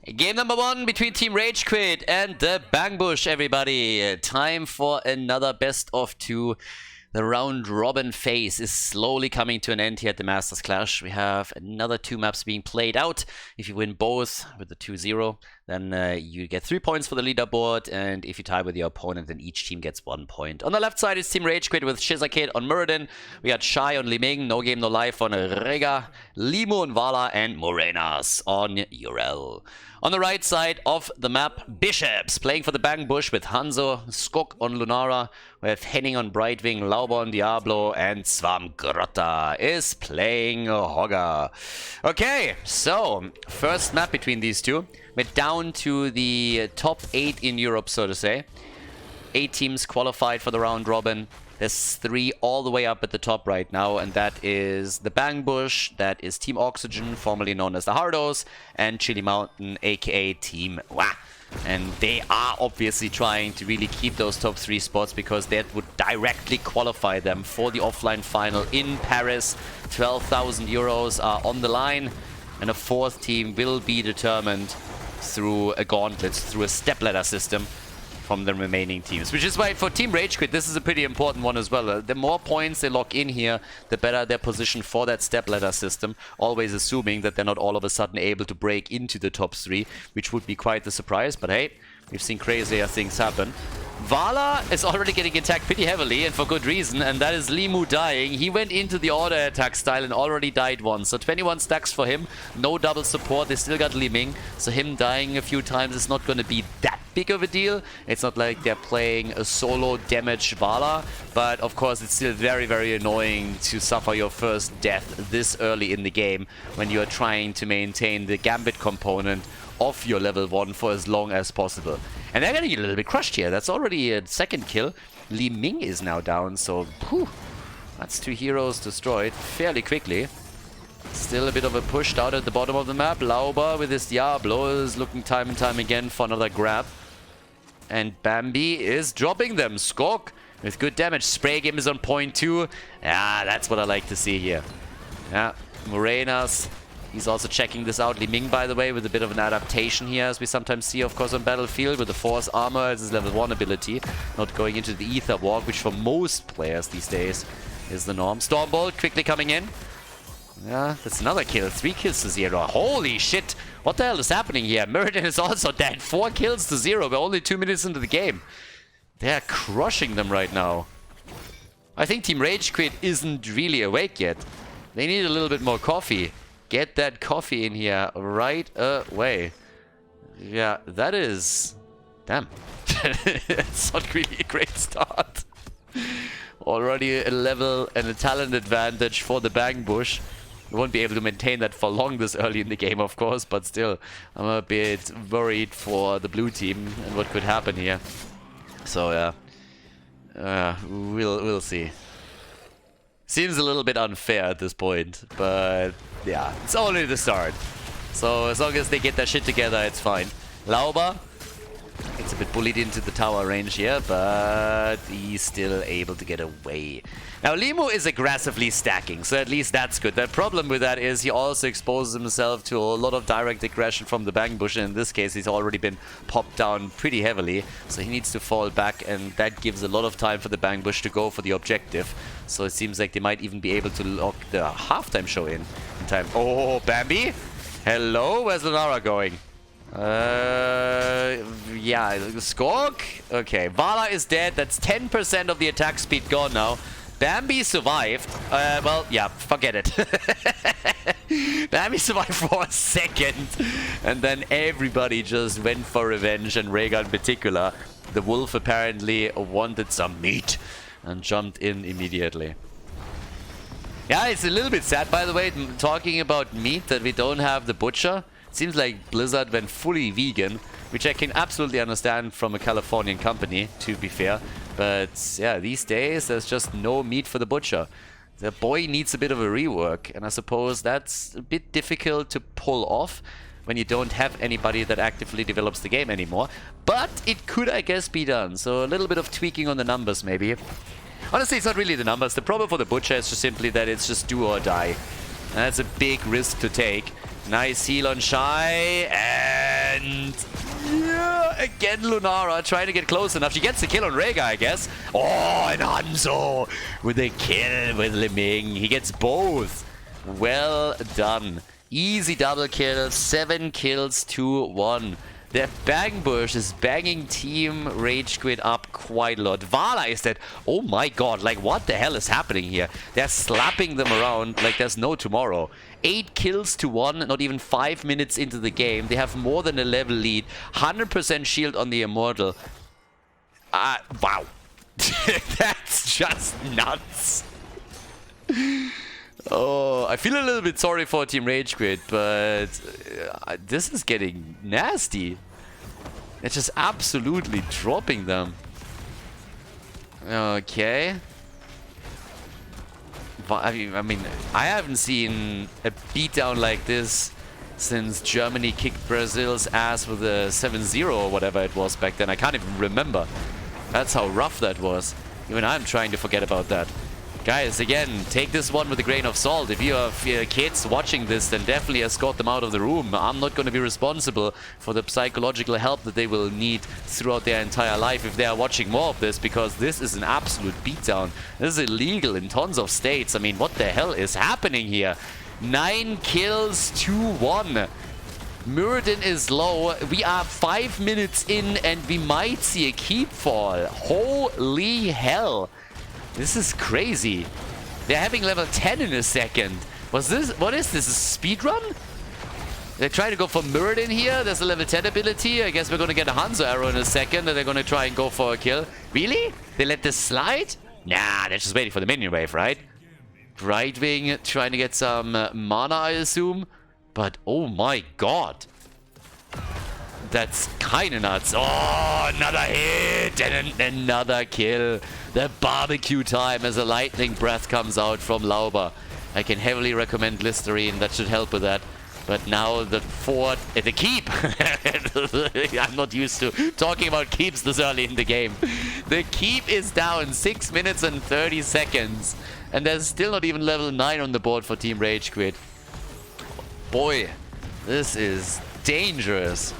Game number 1 between Team RageQuit and the Bangbush, everybody. Time for another best of 2. The round robin phase is slowly coming to an end here at the Masters Clash. We have another 2 maps being played out. If you win both with the 2-0, then you get 3 points for the leaderboard, and if you tie with your opponent, then each team gets 1 point. On the left side is Team RageQuit with Shizakid on Muradin. We got Shai on Liming, No Game No Life on Rega, Limo on Vala, and Morenas on Urel. On the right side of the map, Bishops playing for the Bangbush with Hanzo, Skok on Lunara. We have Henning on Brightwing, Lauber on Diablo, and Swamgrotta is playing Hogger. Okay, so first map between these two. We're down to the top 8 in Europe, so to say. 8 teams qualified for the round robin. There's 3 all the way up at the top right now, and that is the Bangbush, that is Team Oxygen, formerly known as the Hardos, and Chili Mountain, aka Team Wah. And they are obviously trying to really keep those top 3 spots, because that would directly qualify them for the offline final in Paris. 12,000 euros are on the line, and a 4th team will be determined through a gauntlet, through a stepladder system from the remaining teams. Which is why for Team RageQuit, this is a pretty important one as well. The more points they lock in here, the better their position for that stepladder system, always assuming that they're not all of a sudden able to break into the top 3, which would be quite the surprise. But hey, we've seen crazier things happen. Vala is already getting attacked pretty heavily, and for good reason, and that is Limu dying. He went into the auto attack style and already died once, so 21 stacks for him. No double support, they still got Liming, so him dying a few times is not going to be that big of a deal. It's not like they're playing a solo damage Vala, but of course it's still very, very annoying to suffer your first death this early in the game when you are trying to maintain the gambit component of your level 1 for as long as possible. And they're gonna get a little bit crushed here. That's already a 2nd kill. Li Ming is now down, so whew, that's 2 heroes destroyed fairly quickly. Still a bit of a push down at the bottom of the map. Lauber with his Diablo is looking time and time again for another grab. And Bambi is dropping them. Skok with good damage. Spray game is on point 2. Yeah, that's what I like to see here. Yeah, Morenas. He's also checking this out. Li Ming, by the way, with a bit of an adaptation here, as we sometimes see, of course, on Battlefield, with the Force Armor as his level 1 ability. Not going into the Ether Walk, which for most players these days is the norm. Stormbolt quickly coming in. Yeah, that's another kill. 3 kills to 0. Holy shit! What the hell is happening here? Muradin is also dead. 4 kills to 0. We're only 2 minutes into the game. They're crushing them right now. I think Team RageQuit isn't really awake yet. They need a little bit more coffee. Get that coffee in here right away. Yeah, that is... Damn. It's not really a great start. Already a level and a talent advantage for the Bangbush. We won't be able to maintain that for long this early in the game, of course, but still, I'm a bit worried for the blue team and what could happen here. So yeah, we'll see. Seems a little bit unfair at this point, but yeah, it's only the start. So as long as they get their shit together, it's fine. Lauber gets a bit bullied into the tower range here, but he's still able to get away. Now, Limo is aggressively stacking, so at least that's good. The problem with that is he also exposes himself to a lot of direct aggression from the Bangbush, and in this case, he's already been popped down pretty heavily, so he needs to fall back, and that gives a lot of time for the Bangbush to go for the objective. So it seems like they might even be able to lock the halftime show in time. Oh, Bambi? Hello? Where's Lunara going? Yeah, Skok? Okay, Vala is dead. That's 10% of the attack speed gone now. Bambi survived. Well, yeah, forget it. Bambi survived for a second. And then everybody just went for revenge, and Rega in particular. The wolf apparently wanted some meat and jumped in immediately. Yeah, it's a little bit sad, by the way, talking about meat, that we don't have the butcher. Seems like Blizzard went fully vegan, which I can absolutely understand from a Californian company, to be fair. But yeah, these days there's just no meat for the butcher. The boy needs a bit of a rework, and I suppose that's a bit difficult to pull off when you don't have anybody that actively develops the game anymore. But it could, I guess, be done. So a little bit of tweaking on the numbers, maybe. Honestly, it's not really the numbers. The problem for the butcher is just simply that it's just do or die. And that's a big risk to take. Nice heal on Shai, and And yeah, again, Lunara trying to get close enough. She gets the kill on Rega, I guess. Oh, and Hanzo with a kill with Liming. He gets both. Well done. Easy double kill. 7 kills to 1. The Bang Bush is banging Team RageQuit up quite a lot. Vala is dead. Oh my god, like what the hell is happening here? They're slapping them around like there's no tomorrow. 8 kills to 1, not even 5 minutes into the game. They have more than a level lead. 100% shield on the Immortal. Wow. That's just nuts. Oh, I feel a little bit sorry for Team RageQuit, but this is getting nasty. It's just absolutely dropping them. Okay. I mean, I haven't seen a beatdown like this since Germany kicked Brazil's ass with a 7-0 or whatever it was back then. I can't even remember. That's how rough that was. Even I'm trying to forget about that. Guys, again, take this one with a grain of salt. If you have kids watching this, then definitely escort them out of the room. I'm not going to be responsible for the psychological help that they will need throughout their entire life if they are watching more of this, because this is an absolute beatdown. This is illegal in tons of states. I mean, what the hell is happening here? 9 kills to 1. Muradin is low. We are 5 minutes in and we might see a keep fall. Holy hell. This is crazy. They're having level 10 in a second. What is this? A speed run? They're trying to go for Muradin here. There's a level 10 ability. I guess we're going to get a Hanzo arrow in a second and they're going to try and go for a kill. Really? They let this slide? Nah, they're just waiting for the minion wave, right? Right wing trying to get some mana, I assume. But oh my god. That's kind of nuts. Oh, another hit and another kill. The barbecue time as a lightning breath comes out from Lauber. I can heavily recommend Listerine. That should help with that. But now the fort, the keep. I'm not used to talking about keeps this early in the game. The keep is down 6 minutes and 30 seconds. And there's still not even level 9 on the board for Team RageQuit. Boy, this is dangerous.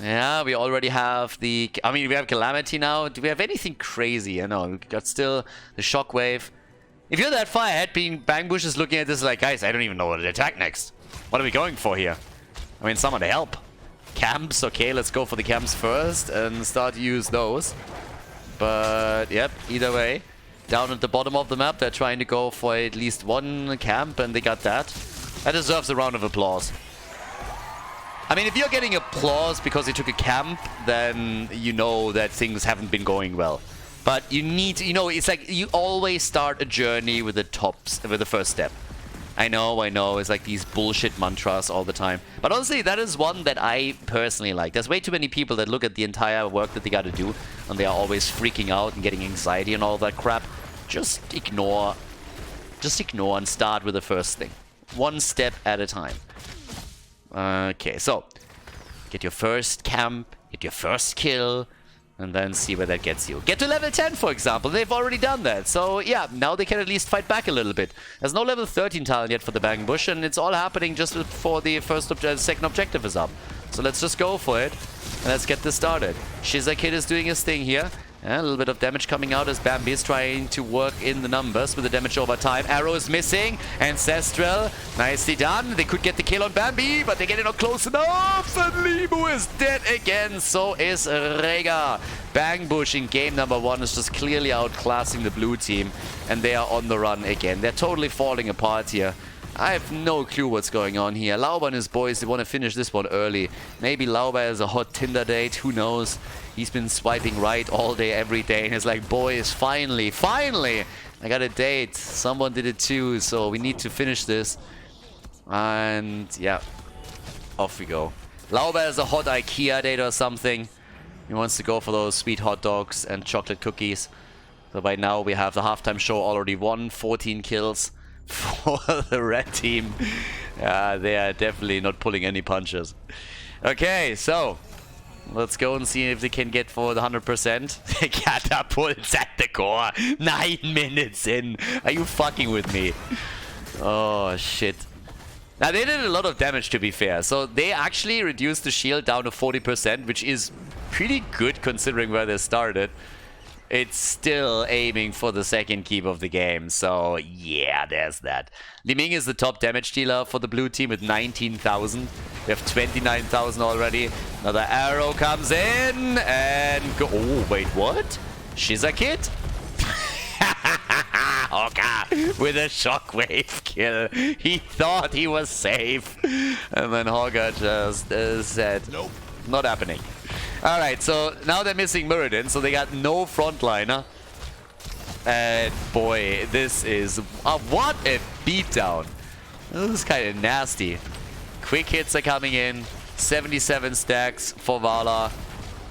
Yeah, we already have the... I mean, we have Calamity now. Do we have anything crazy? I know, we got still the Shockwave. If you're that far ahead, Bang Bush is looking at this like, guys, I don't even know what to attack next. What are we going for here? I mean, someone to help. Camps, okay, let's go for the camps first and start to use those. But, yep, either way. Down at the bottom of the map, they're trying to go for at least one camp, and they got that. That deserves a round of applause. I mean, if you're getting applause because you took a camp, then you know that things haven't been going well. But you need to, you know, it's like you always start a journey with the first step. I know, it's like these bullshit mantras all the time. But honestly, that is one that I personally like. There's way too many people that look at the entire work that they gotta do, and they are always freaking out and getting anxiety and all that crap. Just ignore and start with the first thing. One step at a time. Okay, so get your first camp, get your first kill, and then see where that gets you. Get to level 10, for example. They've already done that. So, yeah, now they can at least fight back a little bit. There's no level 13 talent yet for the Bang Bush, and it's all happening just before the second objective is up. So let's just go for it, and let's get this started. Shizakid is doing his thing here. A little bit of damage coming out as Bambi is trying to work in the numbers with the damage over time. Arrow is missing. Ancestral, nicely done. They could get the kill on Bambi, but they get it not close enough. And Limu is dead again. So is Rega. Bang Bush in game number 1 is just clearly outclassing the blue team. And they are on the run again. They're totally falling apart here. I have no clue what's going on here. Lauber and his boys, they want to finish this one early. Maybe Lauber has a hot Tinder date, who knows. He's been swiping right all day, every day, and he's like, boys, finally, I got a date. Someone did it too, so we need to finish this. And yeah, off we go. Lauber has a hot IKEA date or something. He wants to go for those sweet hot dogs and chocolate cookies. So by now we have the halftime show already won, 14 kills. For the red team. They are definitely not pulling any punches. Okay, so let's go and see if they can get for the 100%. Catapults at the core. 9 minutes in. Are you fucking with me? Oh, shit. Now, they did a lot of damage, to be fair. So they actually reduced the shield down to 40%, which is pretty good considering where they started. It's still aiming for the second keep of the game. So, yeah, there's that. Li Ming is the top damage dealer for the blue team with 19,000. We have 29,000 already. Another arrow comes in and go. Oh, wait, what? Shiza Kid? Hogger with a shockwave kill. He thought he was safe. And then Hogger just said, nope, not happening. Alright, so now they're missing Muradin, so they got no frontliner. And boy, this is... what a beatdown. This is kind of nasty. Quick hits are coming in. 77 stacks for Vala.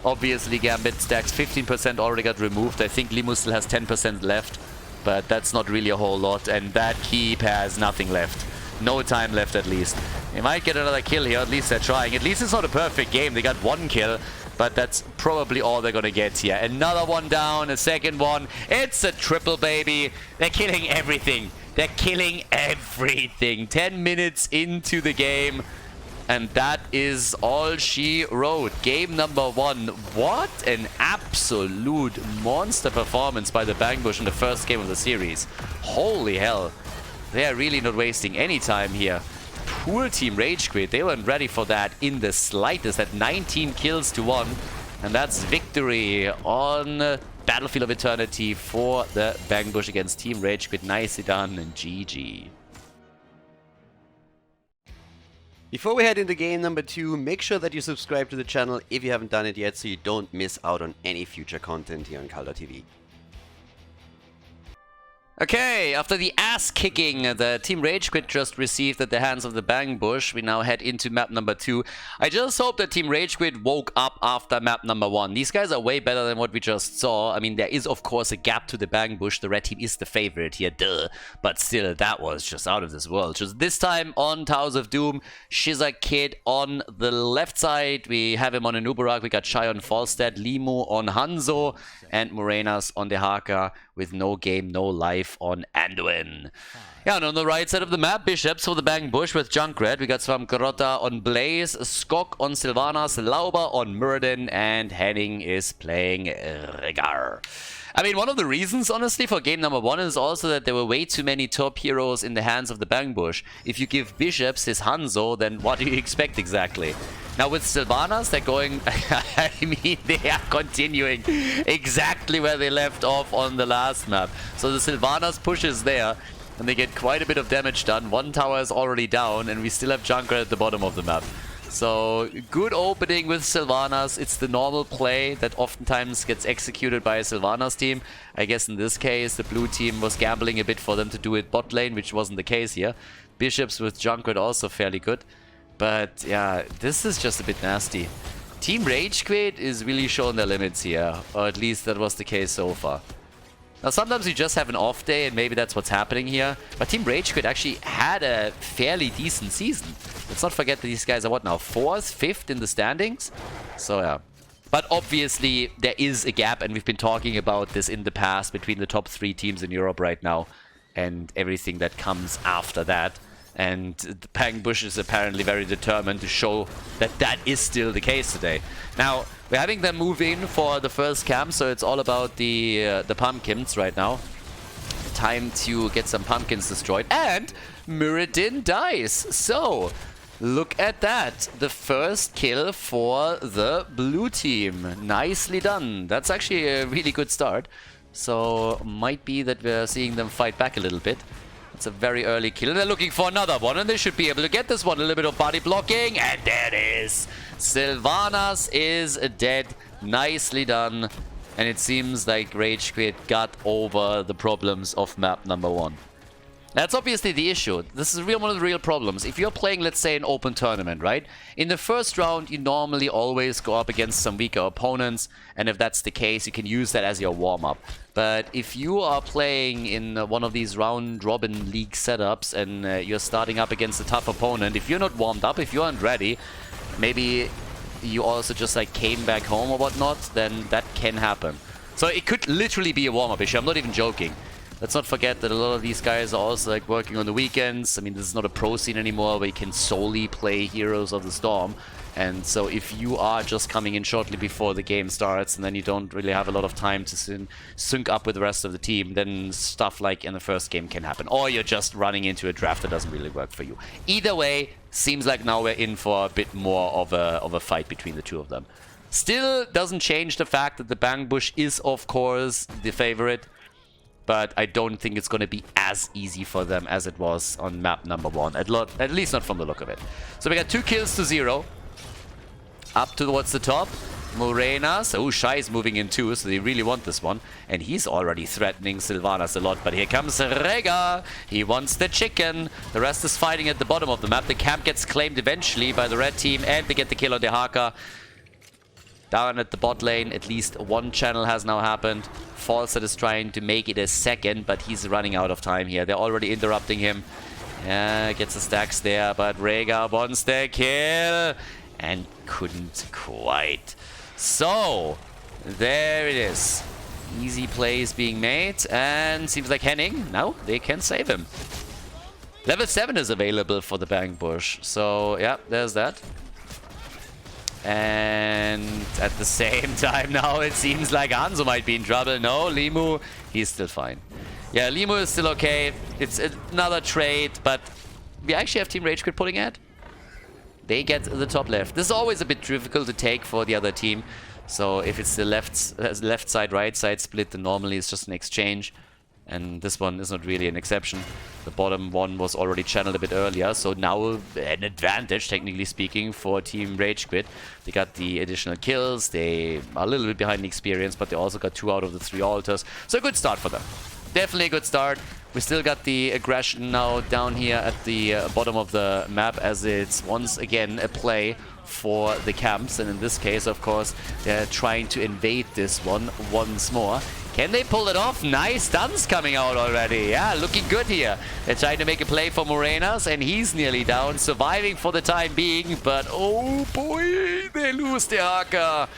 Obviously, Gambit stacks 15% already got removed. I think Limu still has 10% left. But that's not really a whole lot. And that keep has nothing left. No time left, at least. They might get another kill here. At least they're trying. At least it's not a perfect game. They got one kill. But that's probably all they're going to get here. Another one down. A second one. It's a triple, baby. They're killing everything. They're killing everything. 10 minutes into the game. And that is all she wrote. Game number 1. What an absolute monster performance by the Bangbush in the first game of the series. Holy hell. They are really not wasting any time here. Poor team RageQuit. They weren't ready for that in the slightest. At 19 kills to 1. And that's victory on Battlefield of Eternity for the Bangbush against team RageQuit. Nicely done and GG. Before we head into game number 2, make sure that you subscribe to the channel if you haven't done it yet so you don't miss out on any future content here on Khaldor TV. Okay, after the ass-kicking the Team RageQuit just received at the hands of the Bangbush, we now head into map number 2. I just hope that Team RageQuit woke up after map number 1. These guys are way better than what we just saw. I mean, there is, of course, a gap to the Bangbush. The red team is the favorite here, duh. But still, that was just out of this world. Just this time on Towers of Doom, Shiza Kid on the left side. We have him on Anubarak. We got Shai on Falstad, Limu on Hanzo, and Morenas on the Haka with no game, no life on Anduin. Yeah, and on the right side of the map, Bishops for the Bangbush with Junkrat. We got Swamkarota on Blaze, Skok on Sylvanas, Lauber on Muradin, and Henning is playing Regar. I mean, one of the reasons, honestly, for game number 1 is also that there were way too many top heroes in the hands of the Bangbush. If you give Bishops his Hanzo, then what do you expect exactly? Now with Sylvanas, they're going... I mean, they are continuing exactly where they left off on the last map. So the Sylvanas push is there, and they get quite a bit of damage done. One tower is already down, and we still have Junkrat at the bottom of the map. So, good opening with Sylvanas. It's the normal play that oftentimes gets executed by a Sylvanas team. I guess in this case, the blue team was gambling a bit for them to do it bot lane, which wasn't the case here. Bishops with Junkrat also fairly good. But yeah, this is just a bit nasty. Team RageQuit is really showing their limits here. Or at least that was the case so far. Now, sometimes you just have an off day, and maybe that's what's happening here. But Team RageQuit actually had a fairly decent season. Let's not forget that these guys are, what now, 4th, 5th in the standings? So, yeah. But obviously, there is a gap, and we've been talking about this in the past between the top 3 teams in Europe right now and everything that comes after that. And the Bangbush is apparently very determined to show that that is still the case today. Now, we're having them move in for the first camp, so it's all about the pumpkins right now. Time to get some pumpkins destroyed. And Muradin dies. So, look at that. The first kill for the blue team. Nicely done. That's actually a really good start. So, might be that we're seeing them fight back a little bit. It's a very early kill, and they're looking for another one, and they should be able to get this one. A little bit of body blocking, and there it is. Sylvanas is dead. Nicely done. And it seems like RageQuit got over the problems of map number 1. That's obviously the issue. This is one of the real problems. If you're playing, let's say, an open tournament, right? In the first round, you normally always go up against some weaker opponents, and if that's the case, you can use that as your warm-up. But if you are playing in one of these round-robin league setups, and you're starting up against a tough opponent, if you're not warmed up, if you aren't ready, maybe you also just like came back home or whatnot, then that can happen. So it could literally be a warm-up issue. I'm not even joking. Let's not forget that a lot of these guys are also like working on the weekends. I mean, this is not a pro scene anymore where you can solely play Heroes of the Storm. And so if you are just coming in shortly before the game starts and then you don't really have a lot of time to sync up with the rest of the team, then stuff like in the first game can happen. Or you're just running into a draft that doesn't really work for you. Either way, seems like now we're in for a bit more of a fight between the two of them. Still doesn't change the fact that the Bangbush is, of course, the favorite. But I don't think it's going to be as easy for them as it was on map number 1. At least not from the look of it. So we got 2 kills to 0. Up towards the top. Morenas. Oh, Shai is moving in too, so they really want this one. And he's already threatening Sylvanas a lot. But here comes Rega. He wants the chicken. The rest is fighting at the bottom of the map. The camp gets claimed eventually by the red team. And they get the kill on Dehaka. Down at the bot lane, at least one channel has now happened. Falset is trying to make it a second, but he's running out of time here. They're already interrupting him. Yeah, gets the stacks there, but Rega wants the kill. And couldn't quite. So, there it is. Easy plays being made, and seems like Henning, now they can save him. Level 7 is available for the Bangbush, so yeah, there's that. And at the same time now it seems like Hanzo might be in trouble. No, Limu, he's still fine. Yeah, Limu is still okay. It's another trade, but we actually have Team RageQuit pulling ahead. They get the top left. This is always a bit difficult to take for the other team. So if it's the left side, right side split, then normally it's just an exchange. And this one is not really an exception. The bottom one was already channeled a bit earlier, so now an advantage, technically speaking, for Team RageQuit. They got the additional kills, they are a little bit behind the experience, but they also got 2 out of the 3 altars. So a good start for them. Definitely a good start. We still got the aggression now down here at the bottom of the map, as it's once again a play for the camps. And in this case, of course, they're trying to invade this one once more. Can they pull it off? Nice stuns coming out already. Yeah, looking good here. They're trying to make a play for Morenas, and he's nearly down, surviving for the time being. But oh boy, they lose Dehaka.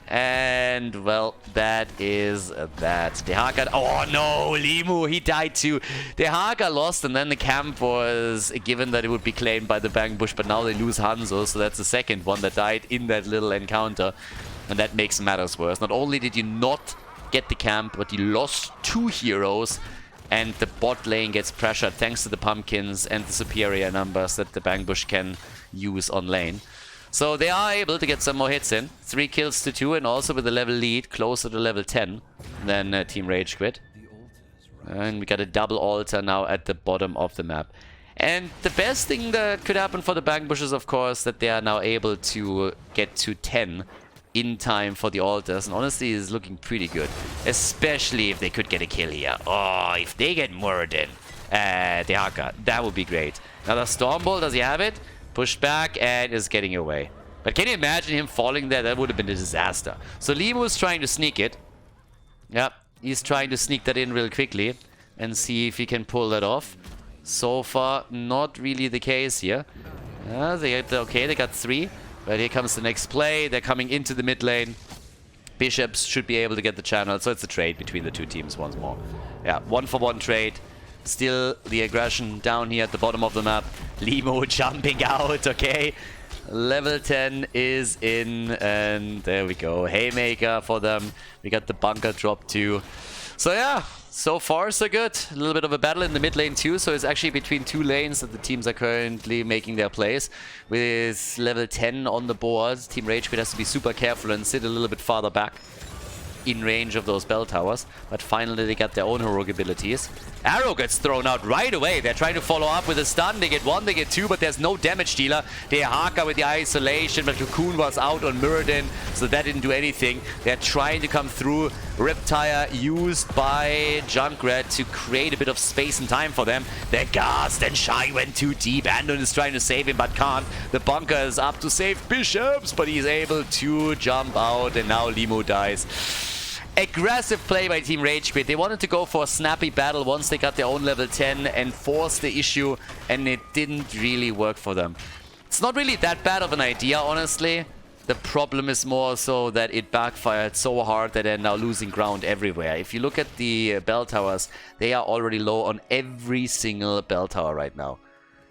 And well, that is that. Dehaka. Oh no, Limu, he died too. Dehaka lost, and then the camp was given that it would be claimed by the Bangbush, but now they lose Hanzo, so that's the second one that died in that little encounter. And that makes matters worse. Not only did you not get the camp, but you lost 2 heroes, and the bot lane gets pressured thanks to the pumpkins and the superior numbers that the Bangbush can use on lane. So they are able to get some more hits in. 3 kills to 2, and also with a level lead closer to level 10 than Team RageQuit. And we got a double altar now at the bottom of the map. And the best thing that could happen for the Bangbush is, of course, that they are now able to get to 10 in time for the altars, and honestly is looking pretty good, especially if they could get a kill here. Oh, if they get Muradin, Dehaka, that would be great. Another Stormbolt, does he have it? Pushed back and is getting away. But can you imagine him falling there? That would have been a disaster. So Limu is trying to sneak it. Yep, he's trying to sneak that in real quickly and see if he can pull that off. So far, not really the case here. Okay, they got 3. But here comes the next play. They're coming into the mid lane. Bishops should be able to get the channel. So it's a trade between the 2 teams once more. Yeah, 1-for-1 trade. Still the aggression down here at the bottom of the map. Limo jumping out, okay. Level 10 is in, and there we go. Haymaker for them. We got the bunker drop too. So yeah, so far so good. A little bit of a battle in the mid lane too, so it's actually between 2 lanes that the teams are currently making their plays. With level 10 on the board, Team RageQuit has to be super careful and sit a little bit farther back in range of those bell towers, but finally they got their own heroic abilities. Arrow gets thrown out right away. They're trying to follow up with a stun. They get 1, they get 2, but there's no damage dealer. Dehaka with the isolation, but Cocoon was out on Muradin, so that didn't do anything. They're trying to come through. Riptire used by Junkrat to create a bit of space and time for them. The Ghast and Shai went too deep. Andon is trying to save him, but can't. The bunker is up to save Bishops, but he's able to jump out, and now Limo dies. Aggressive play by Team RageQuit. They wanted to go for a snappy battle once they got their own level 10 and force the issue, and it didn't really work for them. It's not really that bad of an idea, honestly, The problem is more so that it backfired so hard that they're now losing ground everywhere. If you look at the bell towers, they are already low on every single bell tower right now.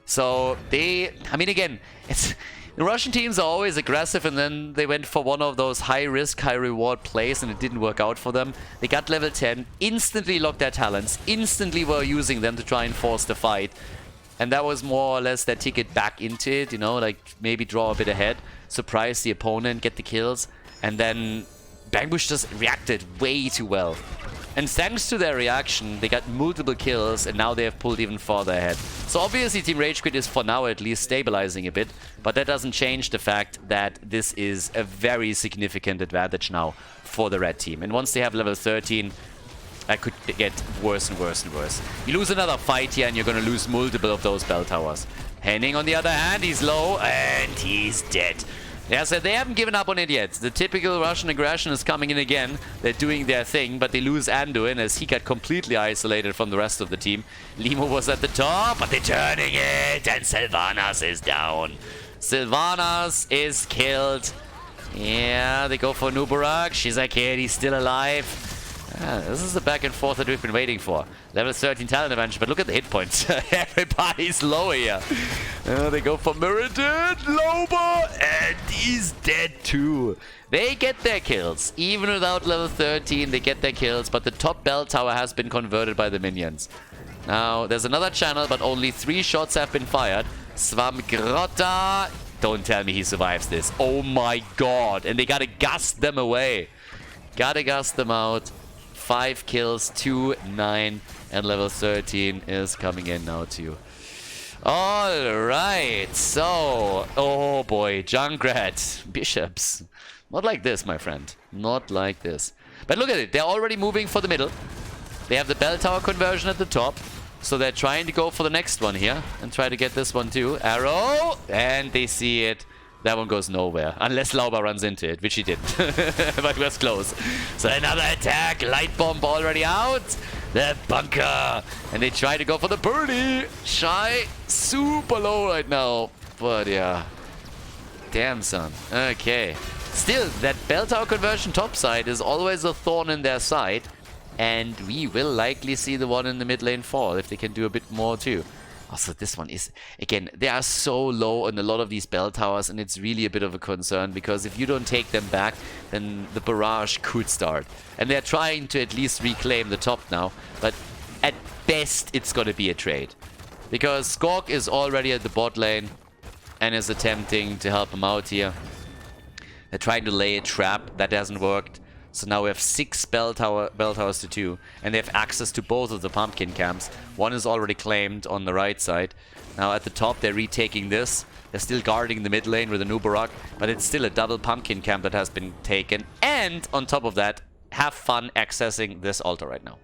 So they, I mean, again, it's the Russian teams are always aggressive, and then they went for one of those high risk, high reward plays, and it didn't work out for them. They got level 10, instantly locked their talents, instantly were using them to try and force the fight. And that was more or less their ticket back into it, you know, like maybe draw a bit ahead, surprise the opponent, get the kills, and then Bangbush just reacted way too well. And thanks to their reaction, they got multiple kills, and now they have pulled even farther ahead. So obviously Team RageQuit is for now at least stabilizing a bit, but that doesn't change the fact that this is a very significant advantage now for the red team. And once they have level 13, that could get worse and worse and worse. You lose another fight here and you're going to lose multiple of those bell towers. Henning, on the other hand, he's low and he's dead. Yeah, so they haven't given up on it yet. The typical Russian aggression is coming in again. They're doing their thing, but they lose Anduin as he got completely isolated from the rest of the team. Limo was at the top, but they're turning it, and Sylvanas is down. Sylvanas is killed. Yeah, they go for Nubarak. She's a kid, he's still alive. This is the back and forth that we've been waiting for. Level 13 talent advantage, but look at the hit points. Everybody's low here. They go for Muradin, Loba, and he's dead too. They get their kills. Even without level 13, they get their kills, but the top bell tower has been converted by the minions. Now, there's another channel, but only 3 shots have been fired. Swamgrota. Don't tell me he survives this. Oh my god. And they gotta gust them away. Gotta gust them out. 5 kills, 2, 9, and level 13 is coming in now too. Alright, so, oh boy, Junkrat, Bishops. Not like this, my friend. Not like this. But look at it, they're already moving for the middle. They have the bell tower conversion at the top. So they're trying to go for the next one here and try to get this one too. Arrow, and they see it. That one goes nowhere, unless Lauba runs into it, which he didn't. But it was close. So another attack, light bomb already out. The bunker, and they try to go for the birdie. Shy, super low right now. But yeah, damn son. Okay. Still, that bell tower conversion topside is always a thorn in their side. And we will likely see the one in the mid lane fall if they can do a bit more too. Also, this one is, again, they are so low on a lot of these bell towers, and it's really a bit of a concern, because if you don't take them back, then the barrage could start. And they're trying to at least reclaim the top now, but at best it's going to be a trade. Because Skork is already at the bot lane and is attempting to help him out here. They're trying to lay a trap. That hasn't worked. So now we have 6 bell towers to 2, and they have access to both of the pumpkin camps. One is already claimed on the right side. Now at the top, they're retaking this. They're still guarding the mid lane with a Nubarak, but it's still a double pumpkin camp that has been taken. And on top of that, have fun accessing this altar right now.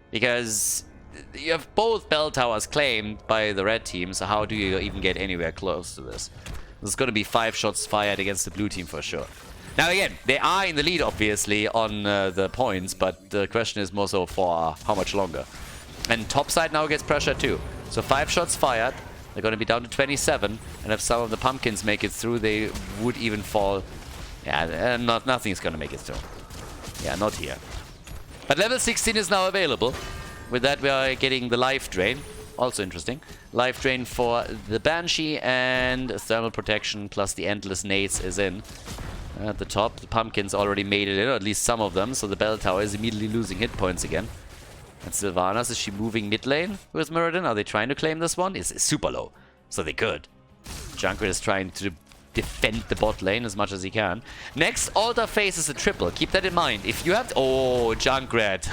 Because you have both bell towers claimed by the red team, so how do you even get anywhere close to this? There's going to be 5 shots fired against the blue team for sure. Now again, they are in the lead obviously on the points, but the question is more so for how much longer. And topside now gets pressure too. So 5 shots fired, they're going to be down to 27, and if some of the pumpkins make it through, they would even fall. Yeah, nothing's going to make it through. Yeah, not here. But level 16 is now available. With that we are getting the life drain. Also interesting. Life drain for the Banshee, and thermal protection plus the endless nades is in. At the top, the pumpkins already made it in, or at least some of them, so the bell tower is immediately losing hit points again. And Sylvanas, is she moving mid lane with Muradin? Are they trying to claim this one? It's super low, so they could. Junkrat is trying to defend the bot lane as much as he can. Next altar phase is a triple. Keep that in mind. If you have... Oh, Junkrat.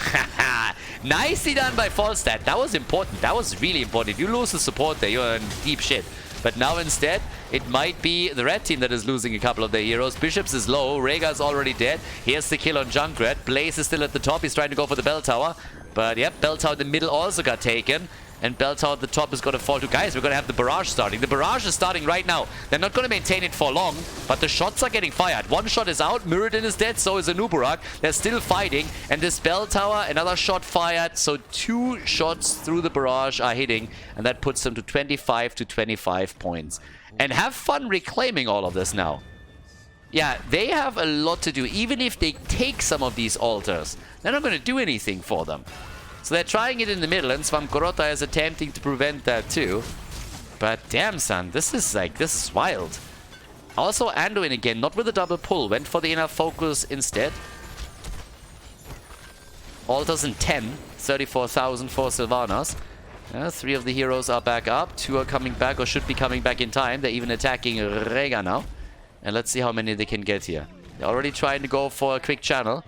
Nicely done by Falstad. That was important. That was really important. If you lose the support there, you're in deep shit. But now instead, it might be the red team that is losing a couple of their heroes. Bishops is low. Rhaegar's already dead. Here's the kill on Junkrat. Blaze is still at the top. He's trying to go for the bell tower. But yep, bell tower in the middle also got taken. And bell tower at the top is going to fall to... Guys, we're going to have the barrage starting. The barrage is starting right now. They're not going to maintain it for long, but the shots are getting fired. One shot is out. Muradin is dead. So is Anubarak. They're still fighting. And this bell tower, another shot fired. So 2 shots through the barrage are hitting. And that puts them to 25 to 25 points. And have fun reclaiming all of this now. yeah, they have a lot to do. Even if they take some of these altars, they're not going to do anything for them. So they're trying it in the middle, and Svamgrota is attempting to prevent that too. But damn, son, this is wild. Also, Anduin again, not with a double pull, went for the inner focus instead. Altars in 10, 34,000 for Sylvanas. 3 of the heroes are back up, 2 are coming back or should be coming back in time. They're even attacking Rega now. And let's see how many they can get here. They're already trying to go for a quick channel.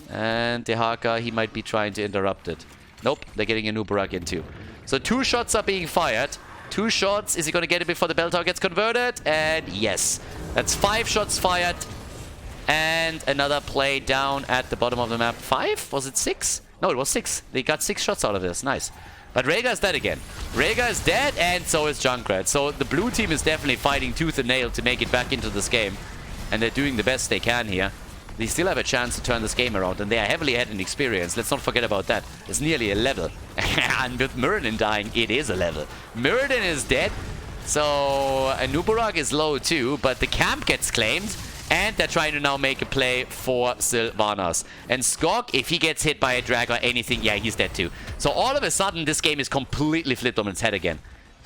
And Dehaka, he might be trying to interrupt it. Nope, they're getting a Nubarak in too. So 2 shots are being fired. 2 shots. Is he going to get it before the bell tower gets converted? And yes. That's 5 shots fired. And another play down at the bottom of the map. 5? Was it 6? No, it was 6. They got 6 shots out of this. Nice. But Rega is dead again. Rega is dead, and so is Junkrat. So the blue team is definitely fighting tooth and nail to make it back into this game. And they're doing the best they can here. They still have a chance to turn this game around, and they are heavily ahead in experience. Let's not forget about that. It's nearly a level. And with Muradin dying, it is a level. Muradin is dead. So Nubarak is low too, but the camp gets claimed. And they're trying to now make a play for Sylvanas. And Skog, if he gets hit by a drag or anything, yeah, he's dead too. So all of a sudden, this game is completely flipped on its head again.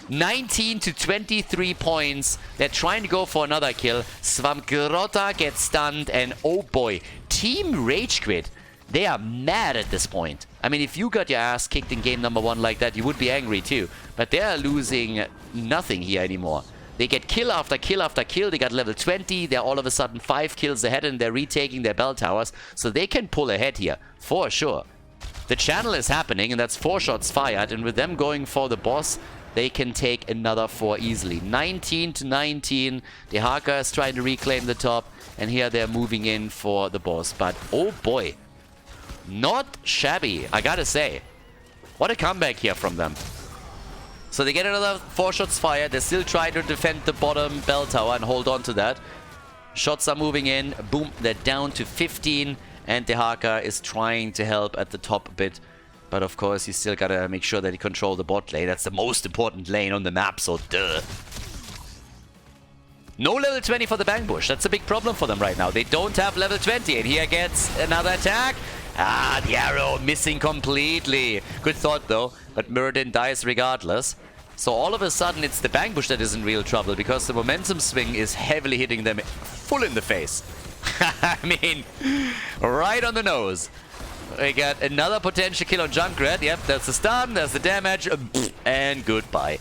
19 to 23 points. They're trying to go for another kill. Svamgrota gets stunned, and oh boy, Team RageQuit, they are mad at this point. I mean, if you got your ass kicked in game number 1 like that, you would be angry too. But they're losing nothing here anymore. They get kill after kill after kill. They got level 20. They're all of a sudden 5 kills ahead, and they're retaking their bell towers. So they can pull ahead here, for sure. The channel is happening, and that's 4 shots fired. And with them going for the boss, they can take another 4 easily. 19 to 19. Dehaka is trying to reclaim the top. And here they're moving in for the boss. But oh boy, not shabby, I gotta say. What a comeback here from them. So they get another 4 shots fired. They're still trying to defend the bottom bell tower and hold on to that. Shots are moving in. Boom, they're down to 15. And Dehaka is trying to help at the top a bit. But of course, you still gotta make sure that you control the bot lane. That's the most important lane on the map, so duh. No level 20 for the Bang Bush. That's a big problem for them right now. They don't have level 20. And here gets another attack. Ah, the arrow missing completely. Good thought though. But Muradin dies regardless. So all of a sudden it's the Bang Bush that is in real trouble, because the momentum swing is heavily hitting them full in the face. I mean, right on the nose. We got another potential kill on Junkrat. Yep, that's the stun, there's the damage, and goodbye.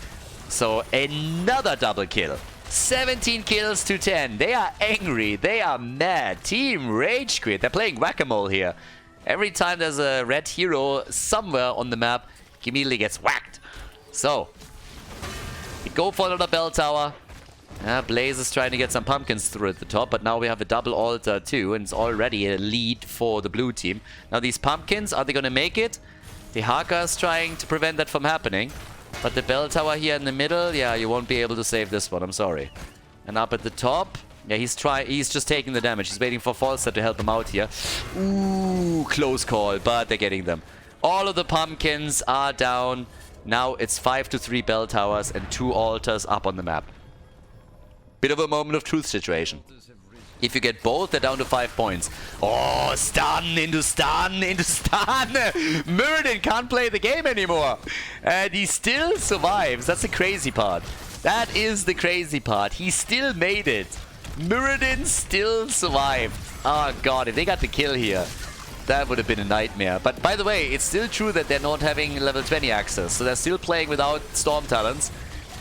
So another double kill. 17 kills to 10. They are angry, they are mad. Team RageQuit, they're playing whack-a-mole here. Every time there's a red hero somewhere on the map, he immediately gets whacked. So, we go for another bell tower. Blaze is trying to get some pumpkins through at the top, but now we have a double altar too, and it's already a lead for the blue team. Now these pumpkins, are they going to make it? Dehaka is trying to prevent that from happening. But the bell tower here in the middle, yeah, you won't be able to save this one, I'm sorry. And up at the top, yeah, he's just taking the damage. He's waiting for Falster to help him out here. Ooh, close call, but they're getting them. All of the pumpkins are down. Now it's 5 to 3 bell towers and 2 altars up on the map. Bit of a moment of truth situation. If you get both, they're down to 5 points. Oh, stun into stun into stun. Muradin can't play the game anymore. And he still survives. That's the crazy part. That is the crazy part. He still made it. Muradin still survived. Oh god, if they got the kill here, that would have been a nightmare. But by the way, it's still true that they're not having level 20 access. So they're still playing without Storm Talents.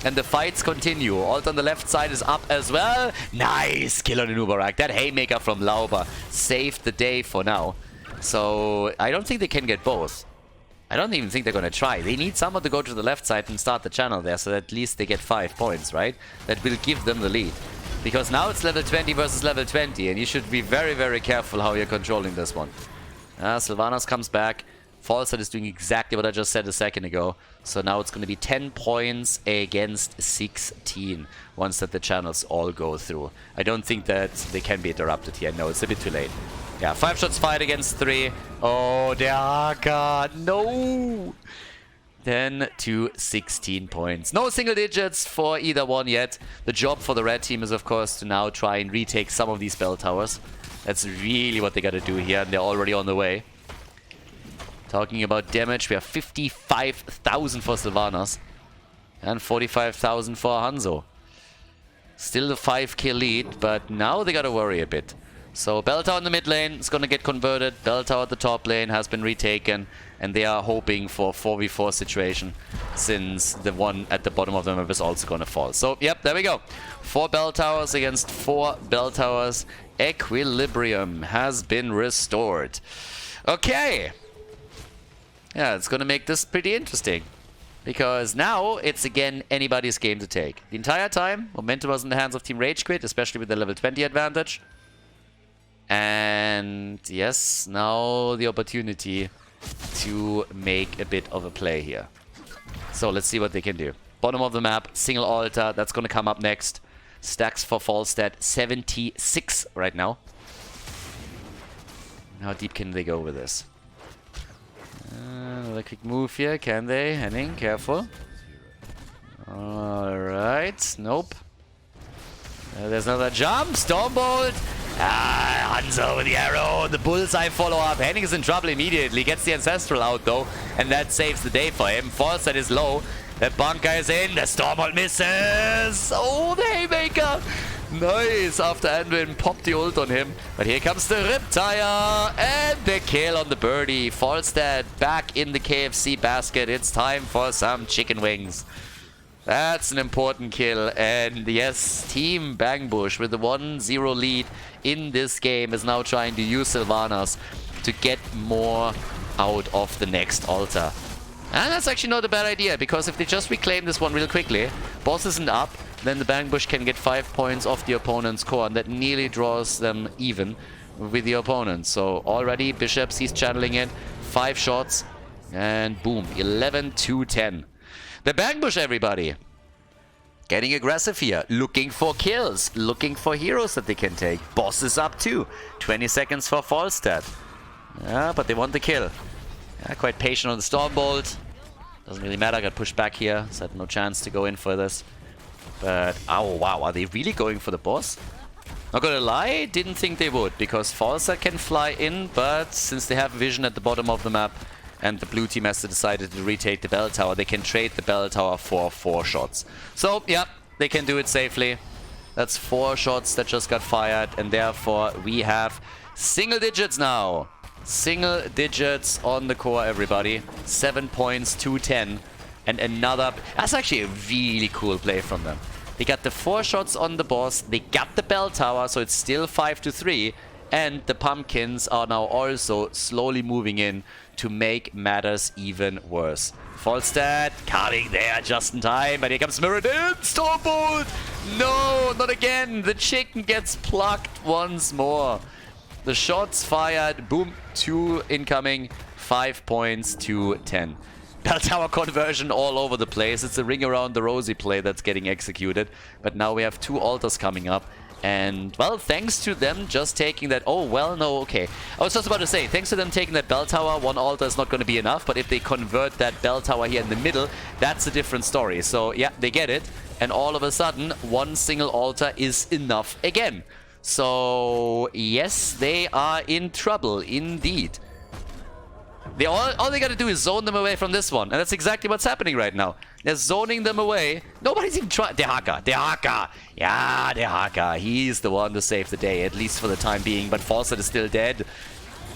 And the fights continue. Alt on the left side is up as well. Nice kill on the Nubarak. That haymaker from Lauber saved the day for now. So I don't think they can get both. I don't even think they're going to try. They need someone to go to the left side and start the channel there, so at least they get 5 points, right? That will give them the lead. Because now it's level 20 versus level 20, and you should be very, very careful how you're controlling this one. Sylvanas comes back. Falster is doing exactly what I just said a second ago. So now it's going to be 10 points against 16 once that the channels all go through. I don't think that they can be interrupted here. No, it's a bit too late. Yeah, 5 shots fired against 3. Oh, Dehaka, no! 10 to 16 points. No single digits for either one yet. The job for the red team is, of course, to now try and retake some of these bell towers. That's really what they got to do here, and they're already on the way. Talking about damage, we have 55,000 for Sylvanas and 45,000 for Hanzo. Still a 5-kill lead, but now they got to worry a bit. So bell tower in the mid lane is going to get converted. Bell tower at the top lane has been retaken. And they are hoping for a 4v4 situation, since the one at the bottom of the map is also going to fall. So, yep, there we go. 4 bell towers against 4 bell towers. Equilibrium has been restored. Okay. Yeah, it's going to make this pretty interesting. Because now it's again anybody's game to take. The entire time, momentum was in the hands of Team RageQuit, especially with the level 20 advantage. And yes, now the opportunity to make a bit of a play here. So let's see what they can do. Bottom of the map, single altar, that's going to come up next. Stacks for Falstad, 76 right now. How deep can they go with this? Another quick move here, can they? Henning, careful. Alright, nope. There's another jump, Stormbolt. Hanzo with the arrow, the bullseye follow-up. Henning is in trouble immediately, gets the Ancestral out though, and that saves the day for him. Falstad is low, the bunker is in, the Stormbolt misses! Oh, the Haymaker! Nice, after Anduin popped the ult on him. But here comes the Riptire, and the kill on the birdie. Falstad back in the KFC basket. It's time for some chicken wings. That's an important kill, and yes, Team Bangbush with the 1-0 lead in this game is now trying to use Sylvanas to get more out of the next altar. And that's actually not a bad idea, because if they just reclaim this one real quickly, boss isn't up, then the Bangbush can get 5 points off the opponent's core, and that nearly draws them even with the opponent. So already Bishops, he's channeling it, 5 shots, and boom, 11 to 10. The Bangbush, everybody, getting aggressive here, looking for kills, looking for heroes that they can take. Boss is up too, 20 seconds for Falstad. Yeah, but they want the kill. Yeah, quite patient on the Stormbolt. Doesn't really matter, got pushed back here, so had no chance to go in for this. But, oh wow, are they really going for the boss? Not gonna lie, didn't think they would, because Falstad can fly in, but since they have vision at the bottom of the map, and the blue team has decided to retake the bell tower, they can trade the bell tower for 4 shots. So, yeah, they can do it safely. That's 4 shots that just got fired, and therefore we have single digits now. Single digits on the core, everybody. 7 points to 10. And another... That's actually a really cool play from them. They got the 4 shots on the boss, they got the bell tower, so it's still 5 to 3. And the pumpkins are now also slowly moving in to make matters even worse. Falstad coming there just in time, but here comes Mirrodin. Stormbolt! No, not again. The chicken gets plucked once more. The shots fired. Boom. 2 incoming. 5 points to 10. Bell tower conversion all over the place. It's a ring around the rosy play that's getting executed. But now we have 2 altars coming up. And, well, thanks to them just taking that... Oh, well, no, okay. I was just about to say, thanks to them taking that bell tower, 1 altar is not going to be enough. But if they convert that bell tower here in the middle, that's a different story. So, yeah, they get it. And all of a sudden, 1 single altar is enough again. So, yes, they are in trouble, indeed. All they gotta do is zone them away from this one. And that's exactly what's happening right now. They're zoning them away. Nobody's even trying. Dehaka. Yeah, Dehaka. He's the one to save the day, at least for the time being. But Falstad is still dead.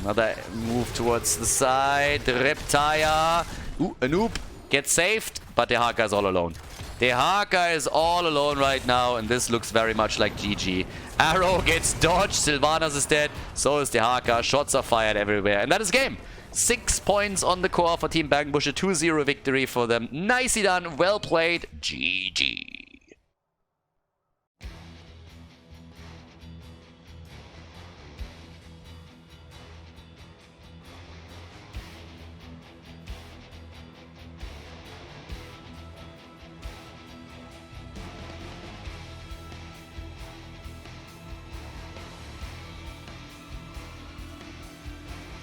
Another move towards the side. The Riptire. Ooh, a noob. Gets saved. But Dehaka is all alone. Dehaka is all alone right now. And this looks very much like GG. Arrow gets dodged. Sylvanas is dead. So is Dehaka. Shots are fired everywhere. And that is game. 6 points on the core for Team Bangbush, a 2-0 victory for them. Nicely done, well played, GG.